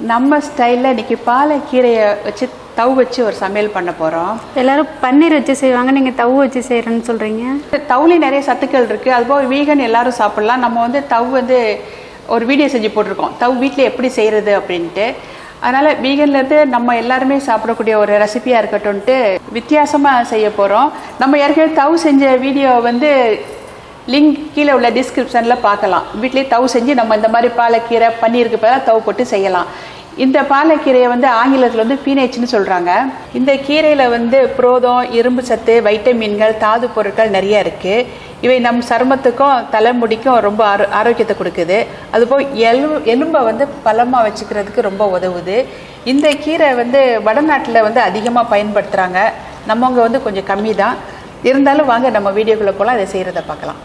நம்ம ஸ்டைலில் இன்றைக்கி பாலக்கீரையை வச்சு தவு வச்சு ஒரு சமையல் பண்ண போகிறோம். எல்லோரும் பன்னீர் வச்சு செய்வாங்க, நீங்கள் தவு வச்சு செய்கிறேன்னு சொல்கிறீங்க. தவுலேயும் நிறைய சத்துக்கள் இருக்குது. அதுபோல் வீகன் எல்லோரும் சாப்பிட்லாம். நம்ம வந்து தவு வந்து ஒரு வீடியோ செஞ்சு போட்டிருக்கோம், தவு வீட்டில் எப்படி செய்கிறது அப்படின்ட்டு. அதனால் வீகன்லேருந்து நம்ம எல்லாருமே சாப்பிடக்கூடிய ஒரு ரெசிபியாக இருக்கட்டும்ன்ட்டு வித்தியாசமாக செய்ய போகிறோம். நம்ம ஏற்கனவே தவு செஞ்ச வீடியோ வந்து லிங்க் கீழே உள்ள டிஸ்கிரிப்ஷனில் பார்க்கலாம். வீட்லேயே தவு செஞ்சு நம்ம இந்த மாதிரி பாலக்கீரை பன்னீருக்கு பதிலாக தவு போட்டு செய்யலாம். இந்த பாலக்கீரையை வந்து ஆங்கிலத்தில் வந்து பீனேச்சுன்னு சொல்கிறாங்க. இந்த கீரையில் வந்து புரோதம், இரும்பு சத்து, வைட்டமின்கள், தாது பொருட்கள் நிறைய இருக்குது. இவை நம் சருமத்துக்கும் தலைமுடிக்கும் ரொம்ப ஆரோக்கியத்தை கொடுக்குது. அதுபோல் எலும்பை வந்து பலமாக வச்சுக்கிறதுக்கு ரொம்ப உதவுது. இந்த கீரை வந்து வடநாட்டில் வந்து அதிகமாக பயன்படுத்துகிறாங்க. நம்மவங்க வந்து கொஞ்சம் கம்மி தான். இருந்தாலும் வாங்க நம்ம வீடியோக்குள்ளே போகலாம், இதை செய்கிறத பார்க்கலாம்.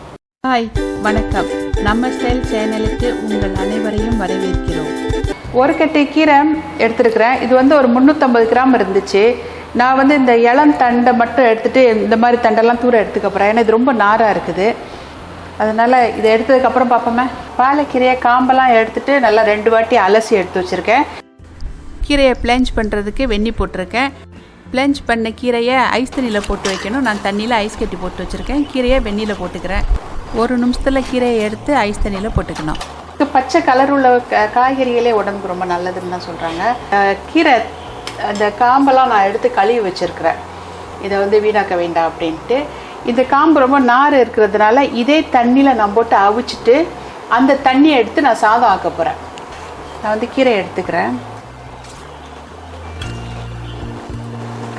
ஹாய், வணக்கம். நம்ம ஸ்டைல் சேனலுக்கு உங்கள் அனைவரையும் வரவேற்கிறோம். ஒரு கட்டு கீரை எடுத்துருக்கிறேன். இது வந்து ஒரு 350 கிராம் இருந்துச்சு. நான் வந்து இந்த இளம் தண்டை மட்டும் எடுத்துகிட்டு இந்த மாதிரி தண்டெல்லாம் தூர எடுத்துக்க போகிறேன். ஏன்னா இது ரொம்ப நாராக இருக்குது. அதனால் இதை எடுத்ததுக்கப்புறம் பார்ப்போமே. பாலக்கீரையை காம்பெல்லாம் எடுத்துகிட்டு நல்லா 2 வாட்டி அலசி எடுத்து வச்சுருக்கேன். கீரையை பிளேஞ்ச் பண்ணுறதுக்கு வெந்நி போட்டிருக்கேன். பிளேஞ்ச் பண்ண கீரையை ஐஸ் தண்ணியில் போட்டு வைக்கணும். நான் தண்ணியில் ஐஸ் கட்டி போட்டு வச்சுருக்கேன். கீரையை வெந்நியில் போட்டுக்கிறேன். 1 நிமிஷத்தில் கீரையை எடுத்து ஐஸ் தண்ணியில் போட்டுக்கணும். பச்சை கலர் உள்ள காய்கறிகளே உடம்புக்கு ரொம்ப நல்லதுன்னு தான் சொல்கிறாங்க. கீரை அந்த காம்பெல்லாம் நான் எடுத்து கழுவி வச்சுருக்கிறேன். இதை வந்து வீணாக்க வேண்டாம் அப்படின்ட்டு. இந்த காம்பு ரொம்ப நார் இருக்கிறதுனால இதே தண்ணியில் நான் போட்டு அவிச்சிட்டு அந்த தண்ணியை எடுத்து நான் சாதம் ஆக்க போகிறேன். நான் வந்து கீரை எடுத்துக்கிறேன்.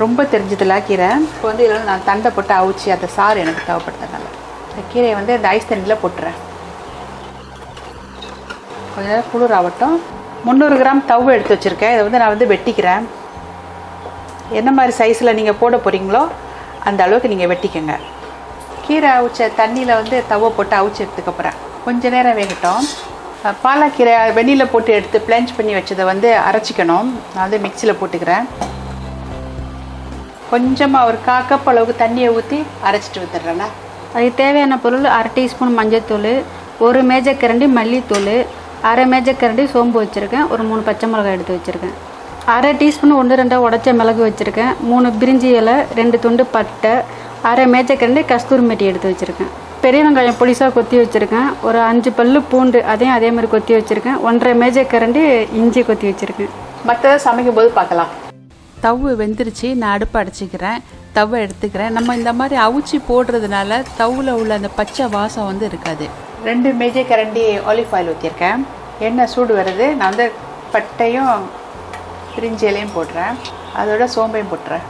ரொம்ப தெரிஞ்சதில்ல கீரை. இப்போ வந்து இதில் நான் தண்டை போட்டு அவிச்சி அந்த சாறு எனக்கு தேவைப்படுறதுனால இந்த கீரையை வந்து இந்த ஐஸ் தண்ணியில் போட்டுறேன். கொஞ்ச நேரம் குளிர் ஆகட்டும். 300 கிராம் தவு எடுத்து வச்சுருக்கேன். இதை வந்து நான் வந்து வெட்டிக்கிறேன். என்ன மாதிரி சைஸில் நீங்கள் போட போகிறீங்களோ அந்த அளவுக்கு நீங்கள் வெட்டிக்கங்க. கீரை அவிச்ச தண்ணியில் வந்து தவை போட்டு அவிச்சி எடுத்துக்க போகிறேன். கொஞ்ச நேரம் வேகட்டும். பாலக்கீரை வெந்நியில் போட்டு எடுத்து பிளேஞ்ச் பண்ணி வச்சதை வந்து அரைச்சிக்கணும். நான் வந்து மிக்சியில் போட்டுக்கிறேன். கொஞ்சமாக ஒரு 1/4 கப் அளவுக்கு தண்ணியை ஊற்றி அரைச்சிட்டு வந்துடுறேண்ணா. அதுக்கு தேவையான பொருள் 1/2 டீஸ்பூன் மஞ்சள்தூள், 1 மேஜைக்கரண்டி மல்லித்தூள், 1/2 மேஜைக்கரண்டி சோம்பு வச்சுருக்கேன், ஒரு 3 பச்சை மிளகாய் எடுத்து வச்சுருக்கேன், 1/2 டீஸ்பூன் 1-2 உடச்ச மிளகு வச்சுருக்கேன், 3 பிரிஞ்சி இலை, 2 துண்டு பட்டை, 1/2 மேஜைக்கரண்டி கஸ்தூரி மெட்டி எடுத்து வச்சுருக்கேன். பெரிய வெங்காயம் பொடிசாக கொத்தி வச்சுருக்கேன். ஒரு 5 பல்லு பூண்டு அதையும் அதே மாதிரி கொத்தி வச்சுருக்கேன். 1/2 மேஜைக்கரண்டி இஞ்சி கொத்தி வச்சுருக்கேன். மற்றதை சமைக்கும் போது பார்க்கலாம். தவு வெந்துருச்சு. நான் அடுப்பை அடைச்சிக்கிறேன். தவை எடுத்துக்கிறேன். நம்ம இந்த மாதிரி அவிச்சி போடுறதுனால தவில் உள்ள அந்த பச்சை வாசம் வந்து இருக்காது. 2 மேஜைக்கரண்டி ஆலிவ் ஆயில் ஊற்றிருக்கேன். எண்ணெய் சூடு வருது. நான் வந்து பட்டையும் பிரிஞ்சி இலையும் போடுறேன். அதோட சோம்பையும் போட்டுறேன்.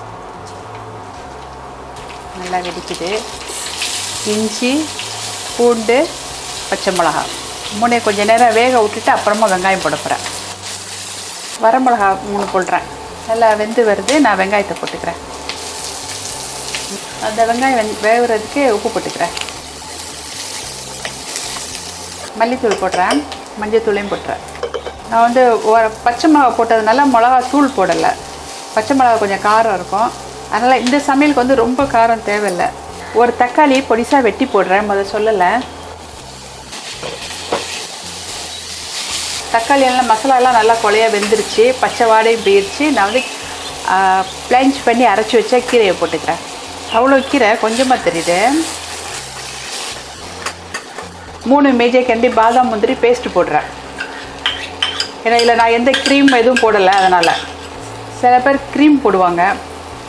நல்லா வெடிக்குது. இஞ்சி, பூண்டு, பச்சை மிளகாய் 3 கொஞ்சம் நேரம் வேக விட்டுட்டு அப்புறமா வெங்காயம் போட போகிறேன். வரமிளகா 3 போடுறேன். நல்லா வெந்து வருது. நான் வெங்காயத்தை போட்டுக்கிறேன். அந்த வெங்காயம் வேகிறதுக்கு உப்பு போட்டுக்கிறேன். மல்லித்தூள் போடுறேன். மஞ்சள் தூளையும் போட்டுறேன். நான் வந்து பச்சை மிளகா போட்டதுனால மிளகா தூள் போடலை. பச்சை மிளகா கொஞ்சம் காரம் இருக்கும். அதனால் இந்த சமையலுக்கு வந்து ரொம்ப காரம் தேவையில்லை. ஒரு தக்காளி பொடிசாக வெட்டி போடுறேன். முதல்ல சொல்லலை. தக்காளி எல்லாம் மசாலாலாம் நல்லா கொலையாக வெந்துருச்சு. பச்சை வாடையும் போயிடுச்சு. நான் வந்து பிளேஞ்ச் பண்ணி அரைச்சி வச்சா கீரையை போட்டுக்கிறேன். அவ்வளோ கீரை கொஞ்சமாக தெரியுது. 3 மேஜைக்கரண்டி பாதாம் முந்திரி பேஸ்ட்டு போடுறேன். ஏன்னா இதில் நான் எந்த க்ரீம் எதுவும் போடலை. அதனால் சில பேர் க்ரீம் போடுவாங்க,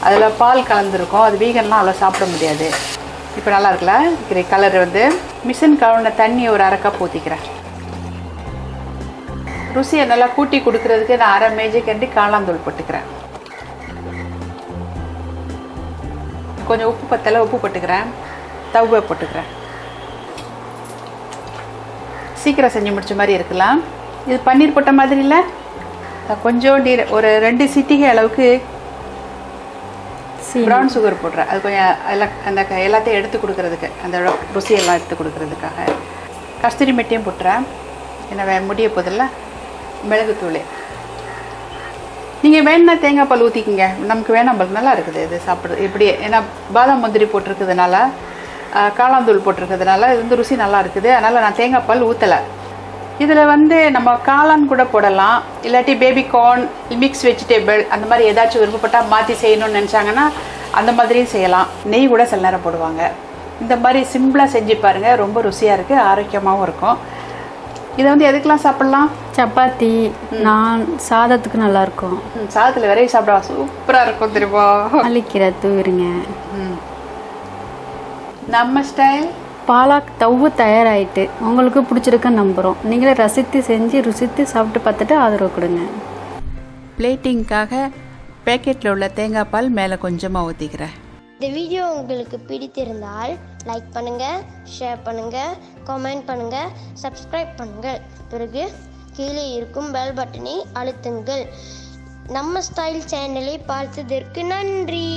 அதில் பால் கலந்துருக்கும். அது வீகன்லாம் அவ்வளோ சாப்பிட முடியாது. இப்போ நல்லா இருக்குல்ல கீரை கலர். வந்து மிஷின் கழுவின தண்ணி ஒரு 1/2 கப் ஊற்றிக்கிறேன். ருசியை நல்லா கூட்டி கொடுக்கறதுக்கு நான் 1/2 மேஜைக்கரண்டி காளாந்தூள் போட்டுக்கிறேன். கொஞ்சம் உப்பு பத்தலை, உப்பு போட்டுக்கிறேன். தவை போட்டுக்கிறேன். சீக்கிரம் செஞ்சு முடிச்ச மாதிரி இருக்கலாம். இது பன்னீர் போட்ட மாதிரி இல்லை. கொஞ்சோண்டி ஒரு 2 சிட்டிகை அளவுக்கு ப்ரௌன் சுகர் போடுறேன். அது கொஞ்சம் அந்த எல்லாத்தையும் எடுத்து கொடுக்கறதுக்கு, அந்த ருசியெல்லாம் எடுத்து கொடுக்கறதுக்காக. கஸ்தூரி மெட்டியும் போட்டுறேன். என்ன முடிய போதில்ல. மிளகுத்தூள் நீங்கள் வேணுன்னா தேங்காய் பால் ஊற்றிக்கிங்க. நமக்கு வேணாம் பால் நல்லா இருக்குது இது சாப்பிட்றது இப்படியே. ஏன்னா பாதாம் முந்திரி போட்டிருக்கிறதுனால, காளாந்தூள் போட்டிருக்கிறதுனால இது வந்து ருசி நல்லா இருக்குது. அதனால் நான் தேங்காய் பால் ஊற்றலை. இதில் வந்து நம்ம காளான் கூட போடலாம், இல்லாட்டி பேபி கார்ன், மிக்ஸ் வெஜிடபிள் அந்த மாதிரி ஏதாச்சும் விருப்பப்பட்டால் மாற்றி செய்யணும்னு நினச்சாங்கன்னா அந்த மாதிரியும் செய்யலாம். நெய் கூட சில நேரம் போடுவாங்க. இந்த மாதிரி சிம்பிளாக செஞ்சு பாருங்கள், ரொம்ப ருசியாக இருக்குது, ஆரோக்கியமாகவும் இருக்கும். இதை வந்து எதுக்கெல்லாம் சாப்பிட்லாம்? சப்பாத்தி, நான் சாதத்துக்கு நல்லாயிருக்கும். சாதத்தில் விரைவி சாப்பிடா சூப்பராக இருக்கும் தெரியுமா. அள்ளிக்கீரை தூவிடுங்க. நம்ம ஸ்டைல் பாலாக் தவ்வு தயாராகிட்டு உங்களுக்கு பிடிச்சிருக்குன்னு நம்புகிறோம். நீங்களே ரசித்து செஞ்சு ருசித்து சாப்பிட்டு பார்த்துட்டு ஆதரவு கொடுங்க. பிளேட்டிங்காக பேக்கெட்டில் உள்ள தேங்காய் பால் மேலே கொஞ்சமாக ஊற்றிக்கிறேன். இந்த வீடியோ உங்களுக்கு பிடித்திருந்தால் லைக் பண்ணுங்கள், ஷேர் பண்ணுங்கள், கமெண்ட் பண்ணுங்கள், சப்ஸ்கிரைப் பண்ணுங்கள். பிறகு கீழே இருக்கும் பெல் பட்டனை அழுத்துங்கள். நம்ம ஸ்டைல் சேனலை பார்த்ததற்கு நன்றி.